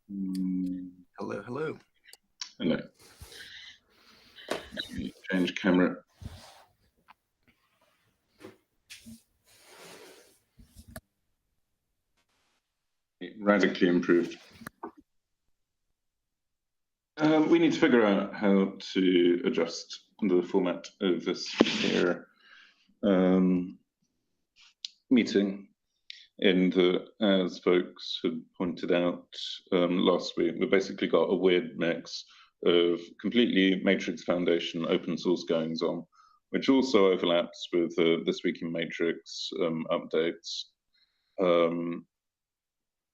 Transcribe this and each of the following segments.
Hello, hello. Hello. Let me change camera. It radically improved. We need to figure out how to adjust the format of this here meeting. As folks had pointed out last week, we've basically got a weird mix of completely Matrix Foundation open source goings on, which also overlaps with This Week in Matrix updates.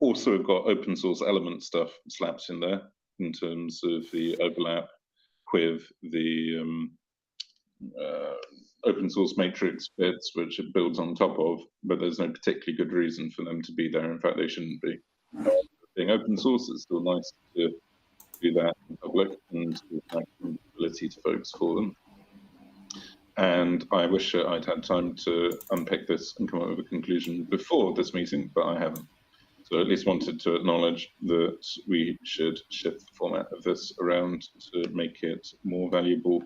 Also, we've got open source element stuff slapped in there in terms of the overlap with the open source matrix bits, which it builds on top of, but there's no particularly good reason for them to be there. In fact, they shouldn't be. Being open source, it's still nice to do that in public and give accessibility to folks for them. And I wish I'd had time to unpick this and come up with a conclusion before this meeting, but I haven't. So at least wanted to acknowledge that we should shift the format of this around to make it more valuable.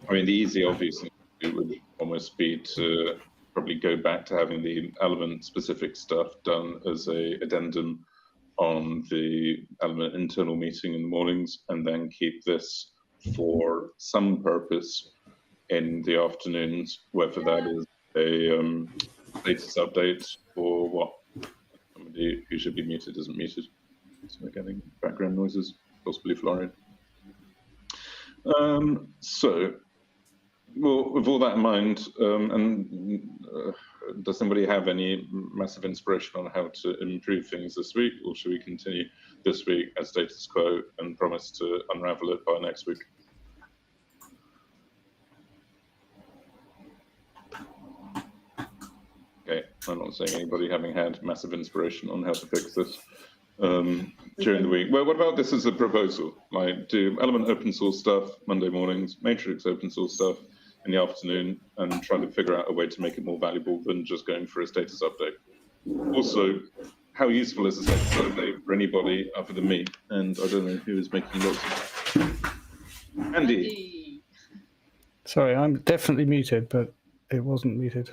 I mean, the easy, obvious thing would almost be to probably go back to having the element-specific stuff done as a addendum on the element internal meeting in the mornings, and then keep this for some purpose in the afternoons, whether that is a status update or what. Somebody who should be muted isn't muted, so we're getting background noises, possibly Florian. Well, with all that in mind, does somebody have any massive inspiration on how to improve things this week, or should we continue this week as status quo and promise to unravel it by next week? Okay, I'm not saying anybody having had massive inspiration on how to fix this during the week. Well, what about this as a proposal? Like, do element open source stuff Monday mornings, Matrix open source stuff in the afternoon, and try to figure out a way to make it more valuable than just going for a status update. Also, how useful is a status update for anybody other than me? And I don't know who is making lots of... Andy. Sorry, I'm definitely muted, but it wasn't muted.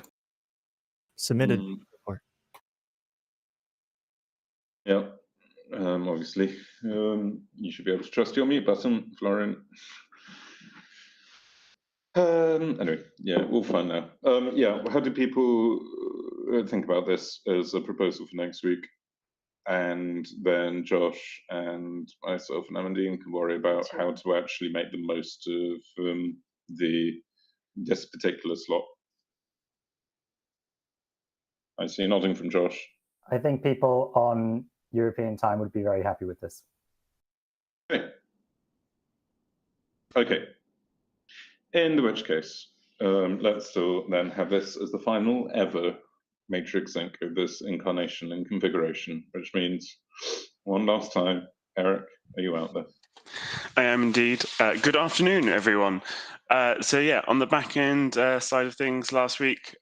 Submitted. Yeah, obviously. You should be able to trust your mute button, Florian. Anyway, yeah, we'll find out. Yeah, how do people think about this as a proposal for next week? And then Josh and myself and Amandine can worry about how to actually make the most of this particular slot. I see nodding from Josh. I think people on European time would be very happy with this. Okay. In which case, let's still then have this as the final ever Matrix Sync of this incarnation and configuration, which means one last time, Eric, are you out there? I am indeed. Good afternoon, everyone. So yeah, on the back end side of things, last week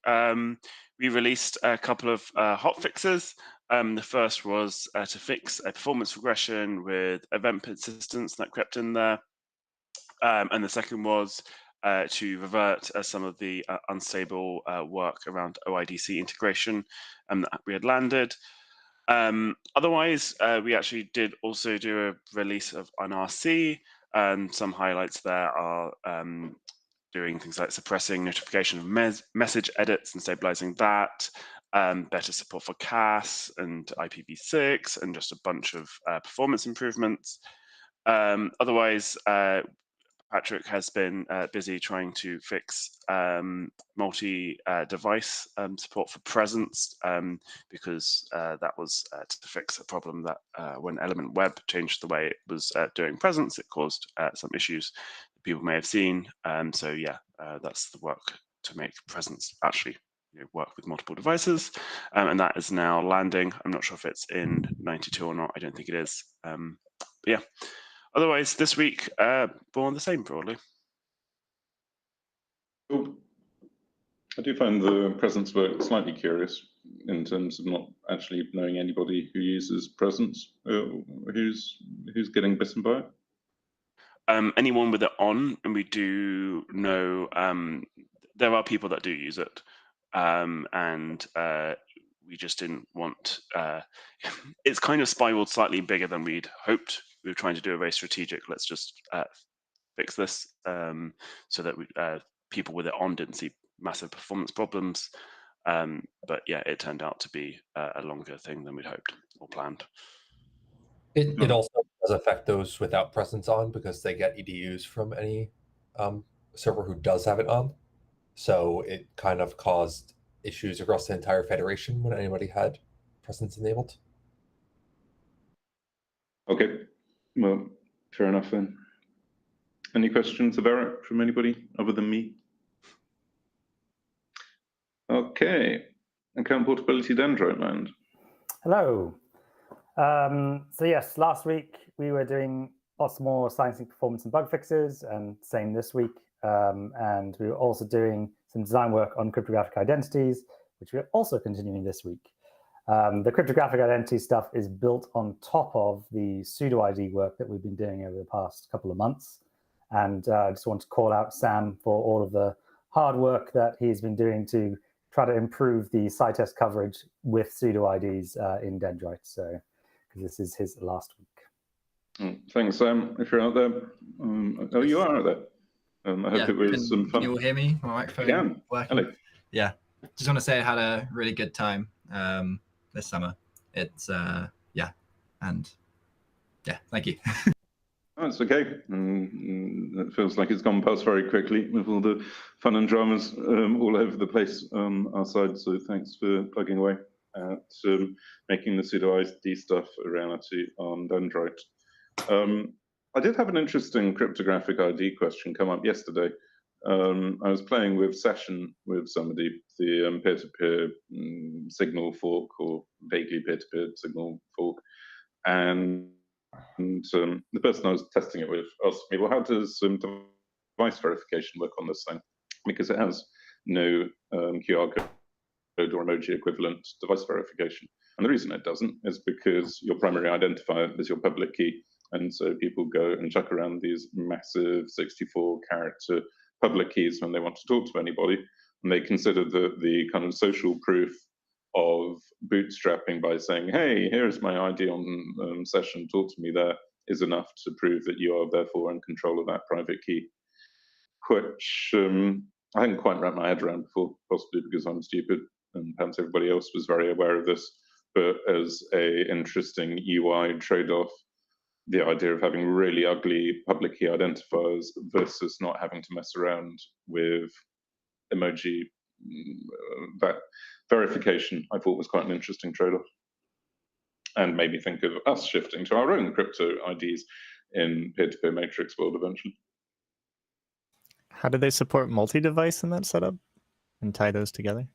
we released a couple of hot fixes. The first was to fix a performance regression with event persistence that crept in there, and the second was to revert some of the unstable work around OIDC integration that we had landed. Otherwise, we actually did also do a release of an RC, and some highlights there are doing things like suppressing notification of message edits and stabilizing that, better support for CAS and IPv6, and just a bunch of performance improvements. Otherwise, Patrick has been busy trying to fix multi-device support for presence, because that was to fix a problem that when Element Web changed the way it was doing presence, it caused some issues that people may have seen. So yeah, that's the work to make presence actually work with multiple devices, and that is now landing. I'm not sure if it's in 92 or not. I don't think it is. But yeah. Otherwise, this week, more on the same, broadly. Cool. I do find the presence work slightly curious. in terms of not actually knowing anybody who uses Presence, who's getting bitten by it? Anyone with it on, and we do know there are people that do use it, and we just didn't want. It's kind of spiraled slightly bigger than we'd hoped. We were trying to do a very strategic. Let's just fix this so that people with it on didn't see massive performance problems. But yeah, it turned out to be a longer thing than we'd hoped or planned. It also does affect those without Presence on because they get EDUs from any server who does have it on. So it kind of caused issues across the entire federation when anybody had Presence enabled. Okay, well, fair enough then. Any questions of Eric from anybody other than me? Okay, account portability Dendrite land. Hello. So yes, last week we were doing lots more sciencing performance and bug fixes, and same this week. And we were also doing some design work on cryptographic identities, which we're also continuing this week. The cryptographic identity stuff is built on top of the pseudo ID work that we've been doing over the past couple of months. And I just want to call out Sam for all of the hard work that he's been doing to try to improve the PsyTest coverage with pseudo IDs in Dendrite. So, because this is his last week. Thanks, Sam. If you're out there, oh, you are out there. I hope it was some fun. Can you all hear me? My microphone Can. working? Hello. Yeah. Just want to say I had a really good time this summer. It's yeah, and yeah, thank you. Oh, it's okay. It feels like it's gone past very quickly with all the fun and dramas all over the place on our side. So thanks for plugging away at making the pseudo ID stuff a reality on Dendrite. I did have an interesting cryptographic ID question come up yesterday. I was playing with Session with somebody, the peer-to-peer signal fork or vaguely peer-to-peer signal fork, and the person I was testing it with asked me, well, how does device verification work on this thing? Because it has no QR code or emoji equivalent device verification. And the reason it doesn't is because your primary identifier is your public key. And so people go and chuck around these massive 64-character public keys when they want to talk to anybody. And they consider the kind of social proof of bootstrapping by saying, hey, here's my ID on Session, talk to me there, is enough to prove that you are therefore in control of that private key, which I hadn't quite wrapped my head around before, possibly because I'm stupid and perhaps everybody else was very aware of this, but as a interesting UI trade-off, the idea of having really ugly public key identifiers versus not having to mess around with emoji, that verification, I thought was quite an interesting trade-off, and made me think of us shifting to our own crypto IDs in peer-to-peer matrix world eventually. How do they support multi-device in that setup and tie those together?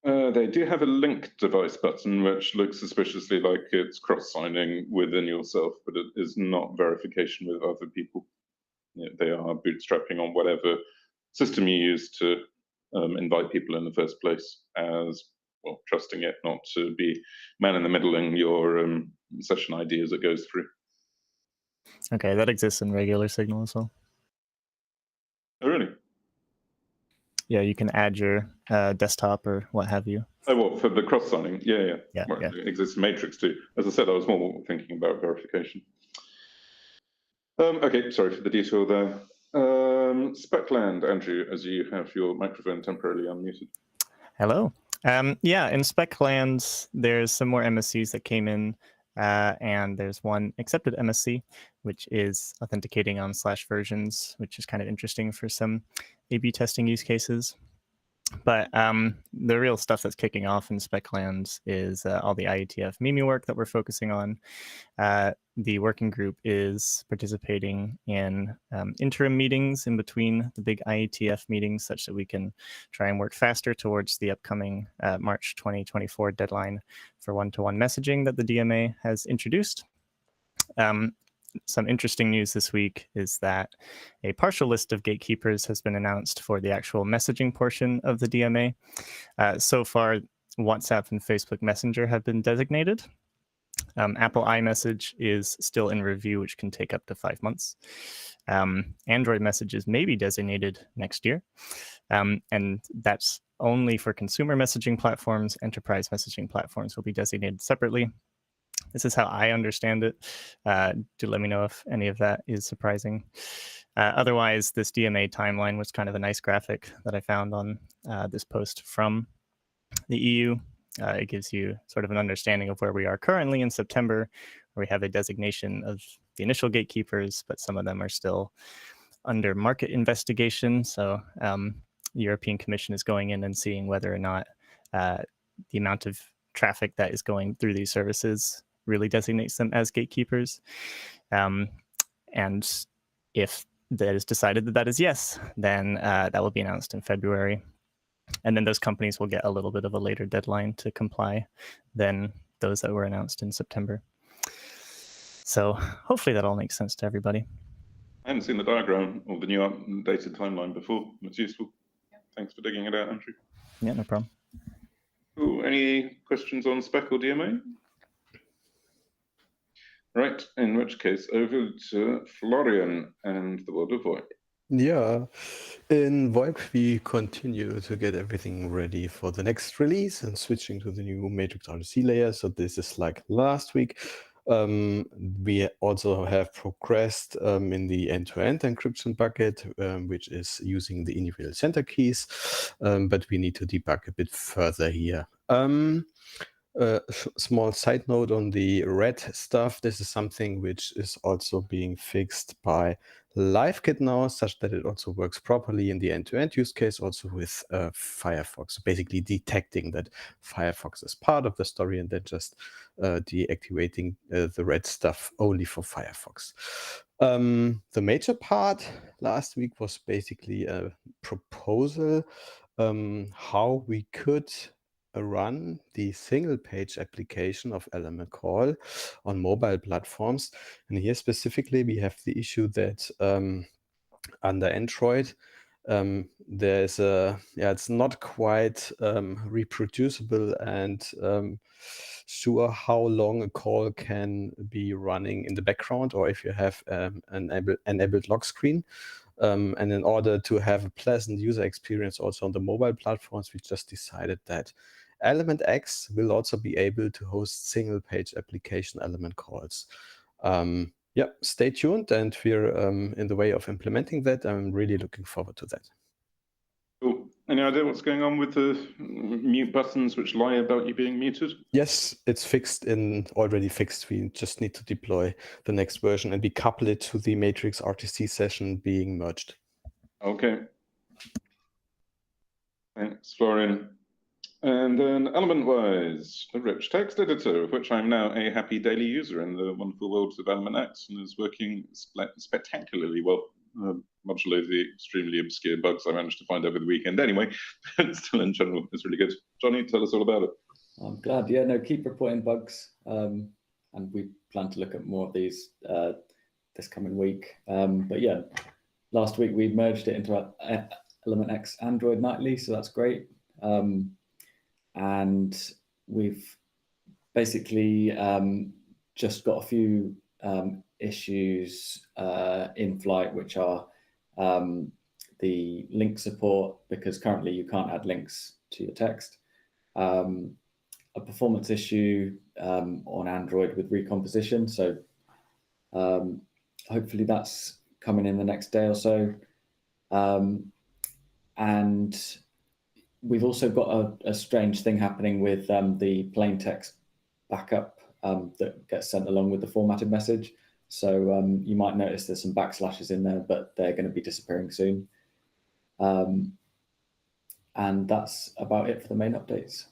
They do have a link device button, which looks suspiciously like it's cross-signing within yourself, but it is not verification with other people. They are bootstrapping on whatever system you use to invite people in the first place, as well, trusting it not to be man in the middling your session ID as it goes through. Okay, that exists in regular Signal as well. Oh, really? Yeah, you can add your desktop or what have you. Oh, what, for the cross-signing? Yeah. Well, yeah. it exists in Matrix too. As I said, I was more thinking about verification. Okay, sorry for the detour there. Specland, Andrew, as you have your microphone temporarily unmuted. Hello. Yeah, in Specland, there's some more MSCs that came in, and there's one accepted MSC, which is authenticating on /versions, which is kind of interesting for some A/B testing use cases. But the real stuff that's kicking off in Specland is all the IETF MIME work that we're focusing on. The working group is participating in interim meetings in between the big IETF meetings, such that we can try and work faster towards the upcoming March 2024 deadline for one-to-one messaging that the DMA has introduced. Some interesting news this week is that a partial list of gatekeepers has been announced for the actual messaging portion of the DMA. So far, WhatsApp and Facebook Messenger have been designated. Apple iMessage is still in review, which can take up to 5 months. Android Messages may be designated next year, and that's only for consumer messaging platforms. Enterprise messaging platforms will be designated separately. This is how I understand it. Do let me know if any of that is surprising. Otherwise, this DMA timeline was kind of a nice graphic that I found on this post from the EU. It gives you sort of an understanding of where we are currently in September, where we have a designation of the initial gatekeepers, but some of them are still under market investigation. So the European Commission is going in and seeing whether or not the amount of traffic that is going through these services really designates them as gatekeepers. And if that is decided that that is yes, then that will be announced in February. And then those companies will get a little bit of a later deadline to comply than those that were announced in September. So hopefully that all makes sense to everybody. I haven't seen the diagram or the new updated timeline before. It's useful. Thanks for digging it out, Andrew. Yeah, no problem. Cool. Any questions on Spec or DMA? Right, in which case, over to Florian and the world of VoIP. Yeah, in VoIP, we continue to get everything ready for the next release and switching to the new Matrix RDC layer. So this is like last week. We also have progressed in the end-to-end encryption bucket, which is using the individual center keys, but we need to debug a bit further here. Small side note on the red stuff. This is something which is also being fixed by LiveKit now, such that it also works properly in the end-to-end use case, also with Firefox. So basically detecting that Firefox is part of the story and then just deactivating the red stuff only for Firefox. The major part last week was basically a proposal how we could run the single page application of Element Call on mobile platforms. And here specifically, we have the issue that under Android, there's it's not quite reproducible and sure how long a call can be running in the background, or if you have an enabled lock screen. And in order to have a pleasant user experience also on the mobile platforms, we just decided that Element X will also be able to host single page application element calls. Stay tuned, and we're in the way of implementing that. I'm really looking forward to that. Cool. Any idea what's going on with the mute buttons which lie about you being muted? Yes, it's already fixed. We just need to deploy the next version and we couple it to the Matrix RTC session being merged. Okay. Thanks, Florian. And then element-wise, the rich text editor, of which I'm now a happy daily user in the wonderful world of Element X, and is working spectacularly well, much below the extremely obscure bugs I managed to find over the weekend anyway, but still in general, it's really good. Johnny, tell us all about it. I'm glad. Yeah, no, keep reporting bugs, and we plan to look at more of these this coming week. But yeah, last week we merged it into Element X Android nightly, so that's great. And we've basically just got a few issues in flight, which are the link support, because currently you can't add links to your text. A performance issue on Android with recomposition. So hopefully that's coming in the next day or so. And we've also got a strange thing happening with the plain text backup that gets sent along with the formatted message. So you might notice there's some backslashes in there, but they're going to be disappearing soon. And that's about it for the main updates.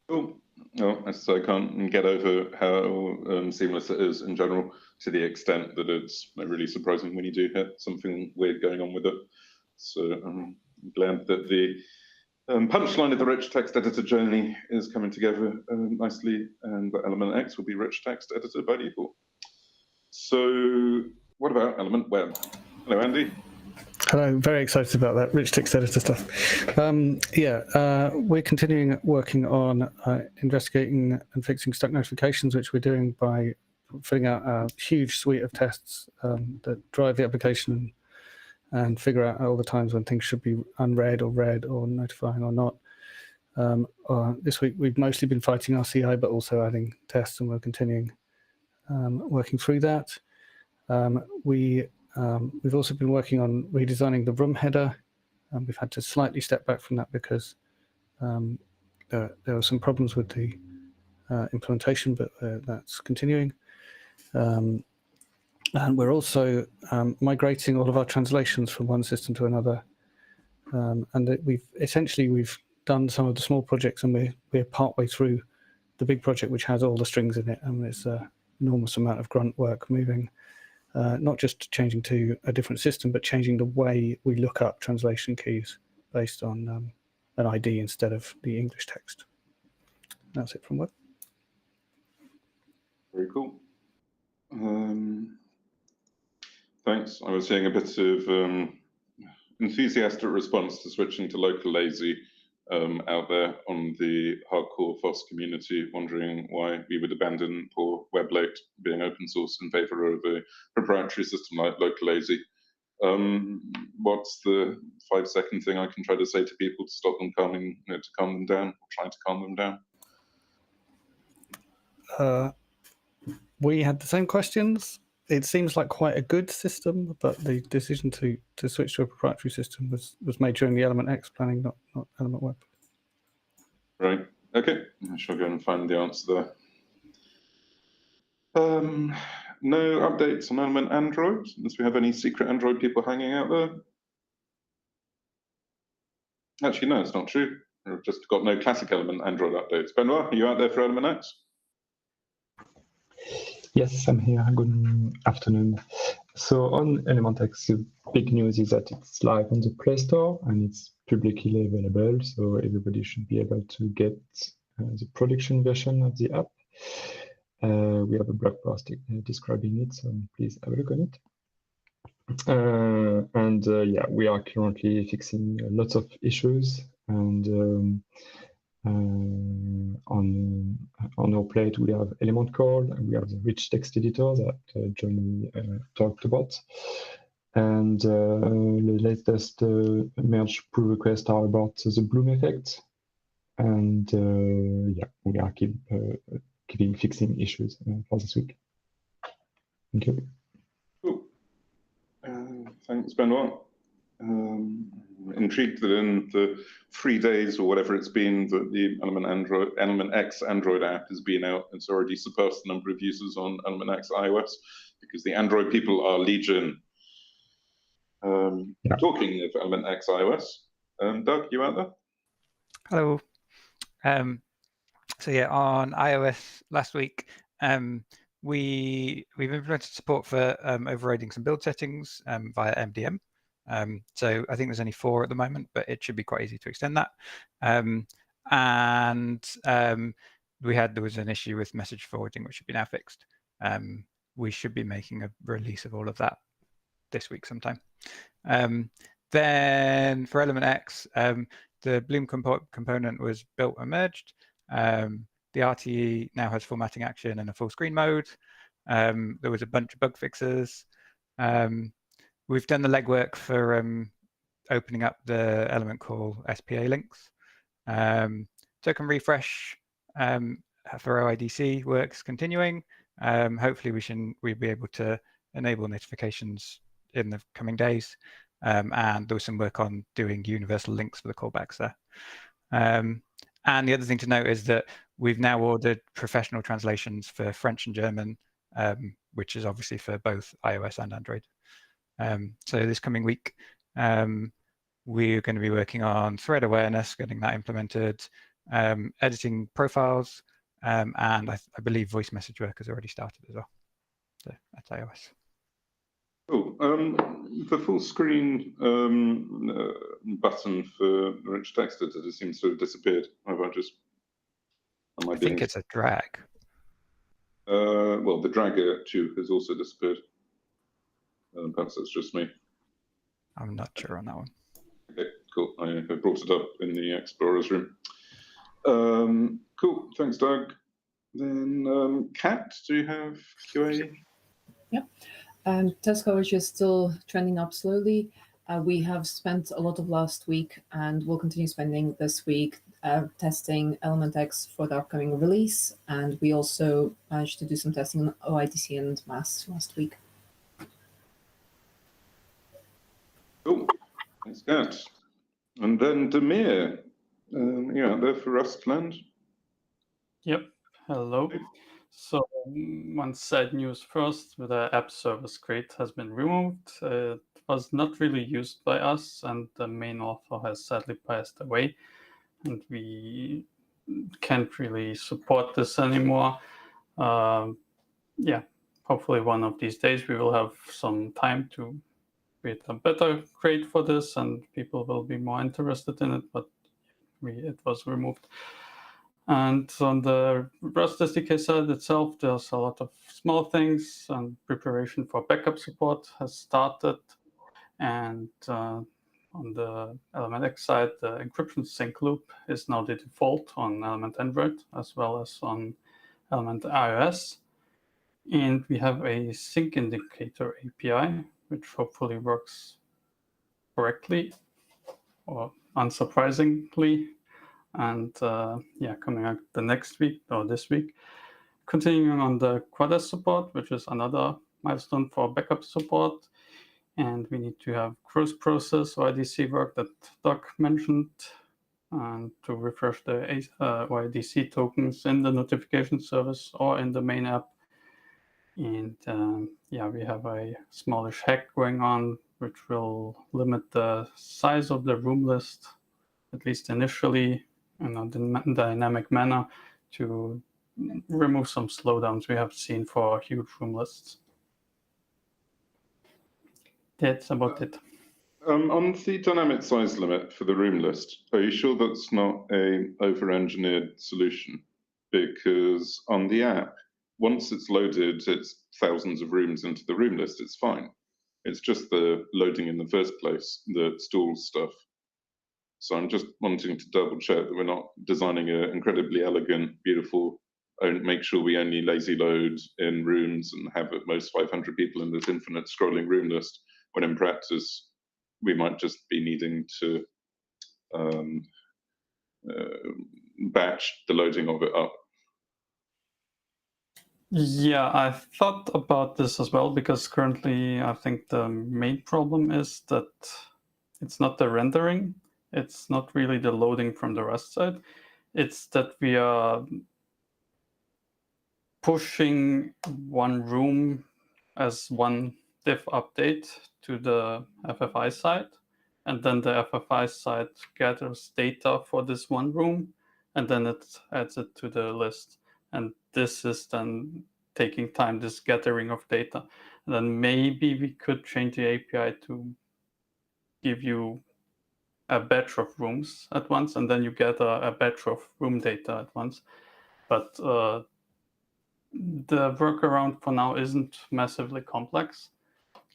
Cool. Well, I can't get over how seamless it is in general, to the extent that it's really surprising when you do hit something weird going on with it. So I'm glad that the punchline of the rich text editor journey is coming together nicely, and the Element X will be rich text editor by default. So what about Element Web? Hello, Andy. Hello, very excited about that rich text editor stuff. We're continuing working on investigating and fixing stuck notifications, which we're doing by filling out a huge suite of tests that drive the application and figure out all the times when things should be unread or read or notifying or not. This week we've mostly been fighting our CI, but also adding tests, and we're continuing working through that. We've also been working on redesigning the room header. We've had to slightly step back from that because there were some problems with the implementation, but that's continuing. And we're also migrating all of our translations from one system to another. And we've done some of the small projects, and we're partway through the big project, which has all the strings in it. And there's an enormous amount of grunt work moving. Not just changing to a different system, but changing the way we look up translation keys based on an ID instead of the English text. That's it from Web. Very cool. Thanks. I was seeing a bit of enthusiastic response to switching to local lazy out there on the hardcore FOSS community, wondering why we would abandon poor WebLate being open source in favor of a proprietary system like local lazy. What's the 5-second thing I can try to say to people to stop them to calm them down, or try to calm them down? We had the same questions. It seems like quite a good system, but the decision to switch to a proprietary system was made during the Element X planning, not Element Web. Right. Okay. I shall go and find the answer there. No updates on Element Android, unless we have any secret Android people hanging out there. Actually, no, it's not true. We've just got no classic Element Android updates. Benoit, are you out there for Element X? Yes, I'm here. Good afternoon. So on Element X, the big news is that it's live on the Play Store and it's publicly available. So everybody should be able to get the production version of the app. We have a blog post describing it, so please have a look on it. We are currently fixing lots of issues, and on our plate we have Element Call, and we have the rich text editor that Johnny talked about, and the latest merge pull requests are about the Bloom effect, and we are keeping fixing issues for this week. Thank you. Cool. Thanks, Benoit. Intrigued that in the 3 days or whatever it's been that the Element X Android app has been out, it's already surpassed the number of users on Element X iOS, because the Android people are legion. Talking of Element X iOS, Doug, you out there? Hello. So yeah, on iOS last week, we've implemented support for overriding some build settings via MDM. So I think there's only 4 at the moment, but it should be quite easy to extend that. There was an issue with message forwarding, which should be now fixed. We should be making a release of all of that this week sometime. Then for Element X, the Bloom component was built and merged. The RTE now has formatting action and a full screen mode. There was a bunch of bug fixes. We've done the legwork for opening up the Element Call SPA links. Token refresh for OIDC works continuing. Hopefully we'll be able to enable notifications in the coming days. And there was some work on doing universal links for the callbacks there. And the other thing to note is that we've now ordered professional translations for French and German, which is obviously for both iOS and Android. So this coming week, we're going to be working on thread awareness, getting that implemented, editing profiles, and I believe voice message work has already started as well. So that's iOS. Cool. The full screen button for rich text editor seems to have disappeared. I think it's a drag. Well, the dragger too has also disappeared. Perhaps that's just me. I'm not sure on that one. Okay, cool. I brought it up in the explorers room. Cool. Thanks, Doug. Then, Kat, do you have QA? Yeah. Test coverage is still trending up slowly. We have spent a lot of last week and will continue spending this week testing Element X for the upcoming release. And we also managed to do some testing on OIDC and MAS last week. Cool. Thanks, Kat. And then Demir, you out there for Rustland? Yep. Hello. So one sad news first, the app service crate has been removed. It was not really used by us, and the main author has sadly passed away, and we can't really support this anymore. Yeah, hopefully one of these days we will have some time to create a better crate for this, and people will be more interested in it, but it was removed. And on the Rust SDK side itself, there's a lot of small things, and preparation for backup support has started. And on the Element X side, the encryption sync loop is now the default on Element Android as well as on Element iOS. And we have a sync indicator API, which hopefully works correctly or unsurprisingly. And yeah, coming out the next week or this week. Continuing on the Quad-S support, which is another milestone for backup support. And we need to have cross process OIDC work that Doug mentioned, and to refresh the OIDC tokens in the notification service or in the main app. And yeah, we have a smallish hack going on, which will limit the size of the room list, at least initially, in a dynamic manner, to remove some slowdowns we have seen for huge room lists. That's about it. On the dynamic size limit for the room list, are you sure that's not a over-engineered solution? Because on the app, once it's loaded, it's thousands of rooms into the room list, it's fine. It's just the loading in the first place that stalls stuff. So I'm just wanting to double check that we're not designing an incredibly elegant, beautiful, make sure we only lazy load in rooms and have at most 500 people in this infinite scrolling room list, when in practice, we might just be needing to batch the loading of it up. Yeah, I thought about this as well, because currently I think the main problem is that it's not the rendering. It's not really the loading from the Rust side. It's that we are pushing one room as one diff update to the FFI side. And then the FFI side gathers data for this one room, and then it adds it to the list. And this is then taking time, this gathering of data. And then maybe we could change the API to give you a batch of rooms at once, and then you get a batch of room data at once. But the workaround for now isn't massively complex,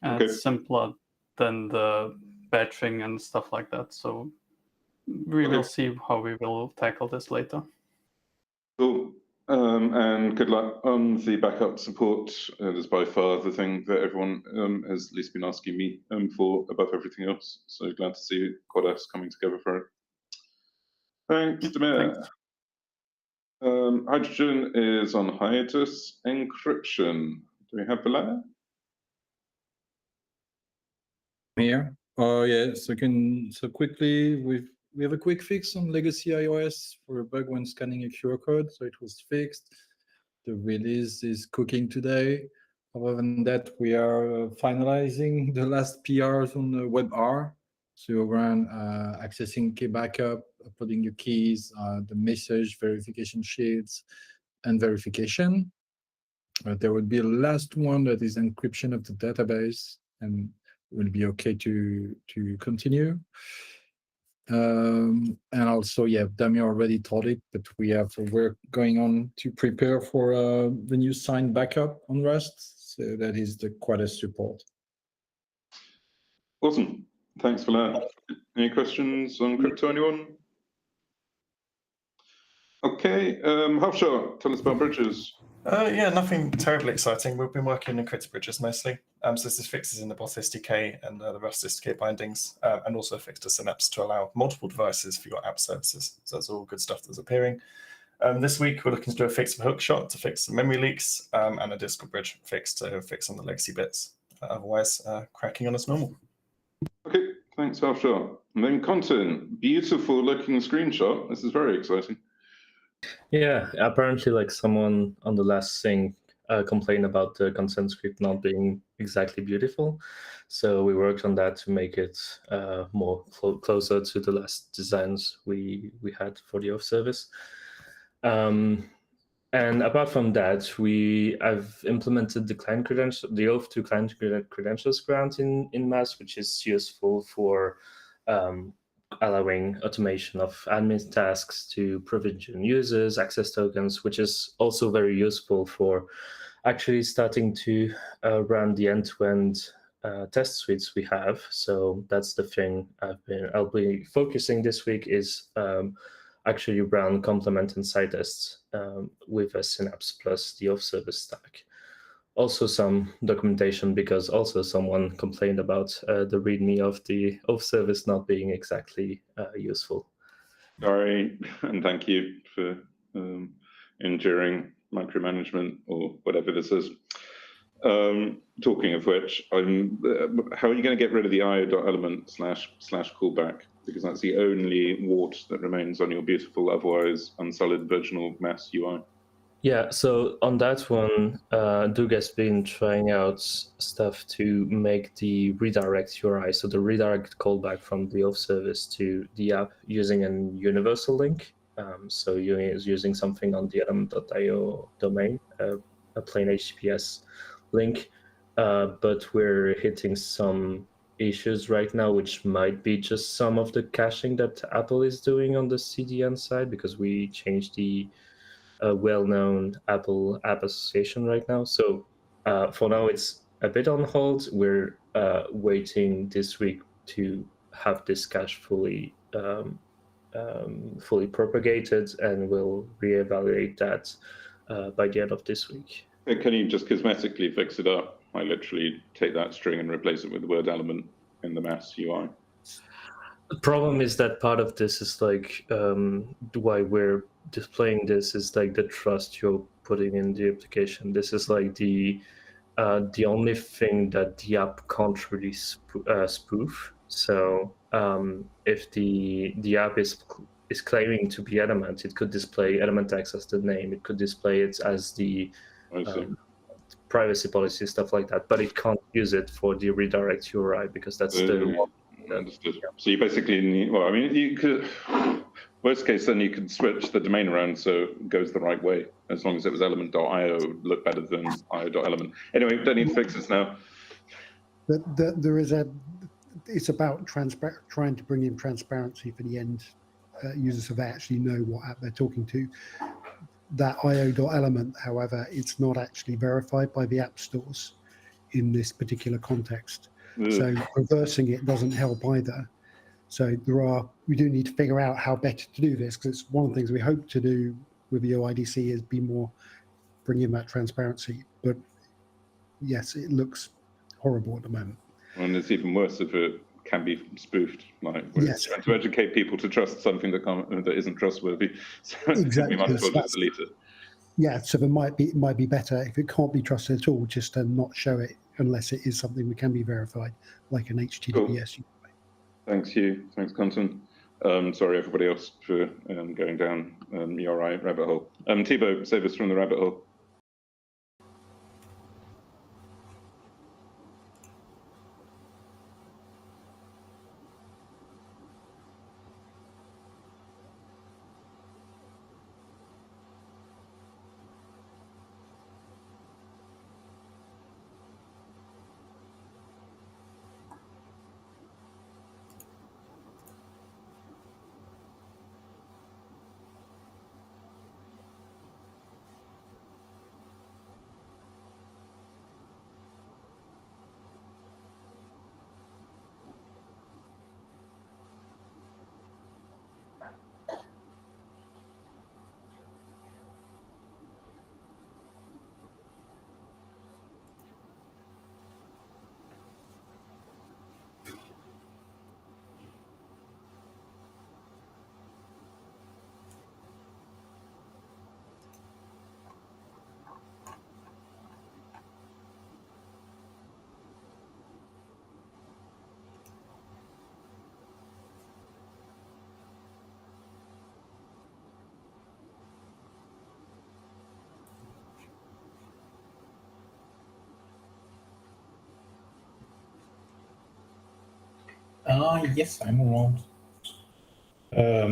and it's simpler than the batching and stuff like that. So we will see how we will tackle this later. Cool. And good luck on the backup support. It is by far the thing that everyone has at least been asking me for above everything else. So glad to see Quad-S coming together for it. Thanks, Demir. Hydrogen is on hiatus. Encryption. Do we have Valera? Here. Oh yeah. So quickly we have a quick fix on legacy iOS for a bug when scanning a QR code. So it was fixed. The release is cooking today. Other than that, we are finalizing the last PRs on the WebR. So around accessing key backup, uploading your keys, the message verification sheets, and verification. There would be a last one that is encryption of the database, and will be okay to continue. And also, yeah, Damir already told it, but we have work going on to prepare for the new signed backup on Rust. So that is the Quad-S support. Awesome. Thanks for that. Any questions on crypto, anyone? Okay, Hafshar, tell us about bridges. Yeah, nothing terribly exciting. We've been working in encrypted bridges mostly. So this is fixes in the Both SDK and the Rust SDK bindings, and also a fix to Synapse to allow multiple devices for your app services. So that's all good stuff that's appearing. This week, we're looking to do a fix of Hookshot to fix the memory leaks, and a Discord bridge fix to fix on the legacy bits. Otherwise, cracking on as normal. Okay, thanks, Hafshar. And then content, beautiful looking screenshot. This is very exciting. Yeah, apparently, like someone on the last thing complained about the consent script not being exactly beautiful. So we worked on that to make it more closer to the last designs we had for the off service. And apart from that, I've implemented the client credential, the oath to client credentials grant in Mass, which is useful for allowing automation of admin tasks to provision users, access tokens, which is also very useful for actually starting to run the end-to-end test suites we have. So that's the thing I'll be focusing this week is actually run complement and side tests with a Synapse plus the off-service stack. Also some documentation because also someone complained about the README of the off-service not being exactly useful. Sorry, and thank you for enduring micromanagement or whatever this is. Talking of which, how are you going to get rid of the io.element / callback? Because that's the only wart that remains on your beautiful, otherwise unsullied version of Mass UI. Yeah, so on that one, Doug has been trying out stuff to make the redirect URI, so the redirect callback from the off service to the app using a universal link. So using something on the element.io domain, a plain HTTPS link, but we're hitting some issues right now, which might be just some of the caching that Apple is doing on the CDN side, because we changed the well-known Apple App Association right now. So for now, it's a bit on hold. We're waiting this week to have this cache fully propagated, and we'll reevaluate that by the end of this week. Can you just cosmetically fix it up? I literally take that string and replace it with the word element in the Mass UI. The problem is that part of this is like why we're displaying this is like the trust you're putting in the application. This is like the only thing that the app can't really spoof. So if the app is claiming to be Element, it could display Element X as the name. It could display it as the privacy policy, stuff like that. But it can't use it for the redirect URI because that's the one. Understood. Yeah. So you basically need, well, I mean, you could, worst case, then you could switch the domain around so it goes the right way, as long as it was element.io, look better than io.element. Anyway, don't need to fix this now. There is it's about trying to bring in transparency for the end users so they actually know what app they're talking to. That io.element, however, it's not actually verified by the app stores in this particular context. So reversing it doesn't help either. So we do need to figure out how better to do this, because it's one of the things we hope to do with the OIDC is bring in that transparency. But yes, it looks horrible at the moment. And it's even worse if it can be spoofed. Like yes, trying to educate people to trust something that isn't trustworthy. So exactly. we might as well just delete it. Yeah, so it might be better if it can't be trusted at all, just to not show it unless it is something that can be verified, like an HTTPS. Cool. Thanks, Hugh. Thanks, Quentin. Sorry, everybody else, for going down URI rabbit hole. Thibaut, save us from the rabbit hole. Yes, I'm around.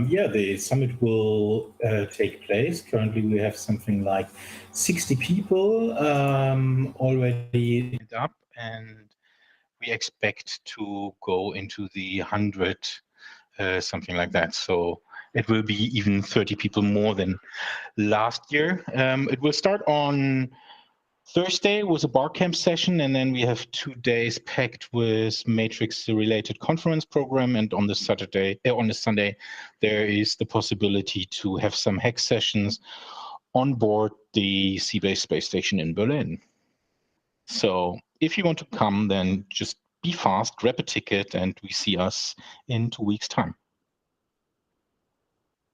Yeah, the summit will take place. Currently, we have something like 60 people already up, and we expect to go into the 100, something like that. So it will be even 30 people more than last year. It will start on Thursday with a barcamp session, and then we have 2 days packed with Matrix-related conference program. And on the Sunday, there is the possibility to have some hack sessions on board the Seabase space station in Berlin. So if you want to come, then just be fast, grab a ticket, and we see us in 2 weeks' time.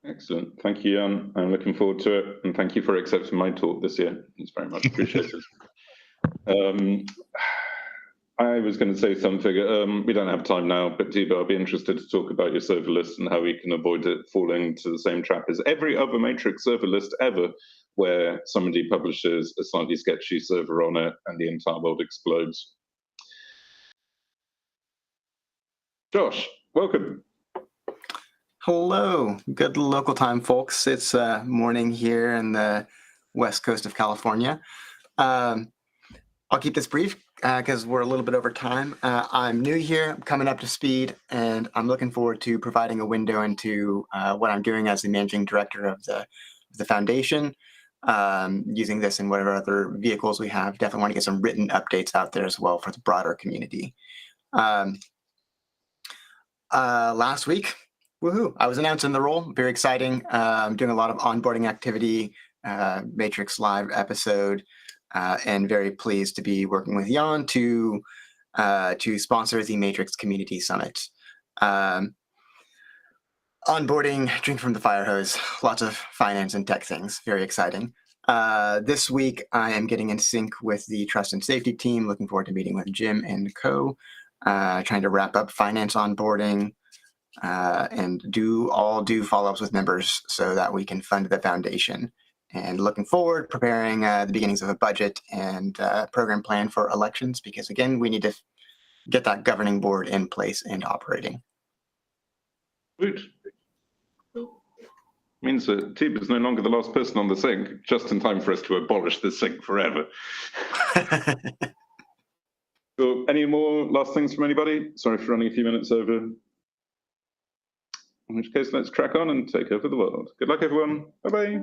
Excellent. Thank you, Jan. I'm looking forward to it. And thank you for accepting my talk this year. It's very much appreciated. I was going to say something. We don't have time now, but Thibaut, I'll be interested to talk about your server list and how we can avoid it falling to the same trap as every other Matrix server list ever, where somebody publishes a slightly sketchy server on it and the entire world explodes. Josh, welcome. Hello, good local time, folks. It's morning here in the west coast of California. I'll keep this brief because we're a little bit over time. I'm new here, I'm coming up to speed, and I'm looking forward to providing a window into what I'm doing as the managing director of the foundation. Using this in whatever other vehicles we have. Definitely want to get some written updates out there as well for the broader community. Last week, woohoo! I was announced in the role. Very exciting. Doing a lot of onboarding activity, Matrix Live episode, and very pleased to be working with Jan to sponsor the Matrix Community Summit. Onboarding, drink from the fire hose, lots of finance and tech things. Very exciting. This week, I am getting in sync with the trust and safety team. Looking forward to meeting with Jim and co. Trying to wrap up finance onboarding. And do follow-ups with members so that we can fund the foundation. And looking forward, preparing the beginnings of a budget and program plan for elections, because again, we need to get that governing board in place and operating. Good. Means that Tib is no longer the last person on the sync, just in time for us to abolish the sync forever. So, any more last things from anybody? Sorry for running a few minutes over. In which case, let's crack on and take over the world. Good luck, everyone. Bye-bye.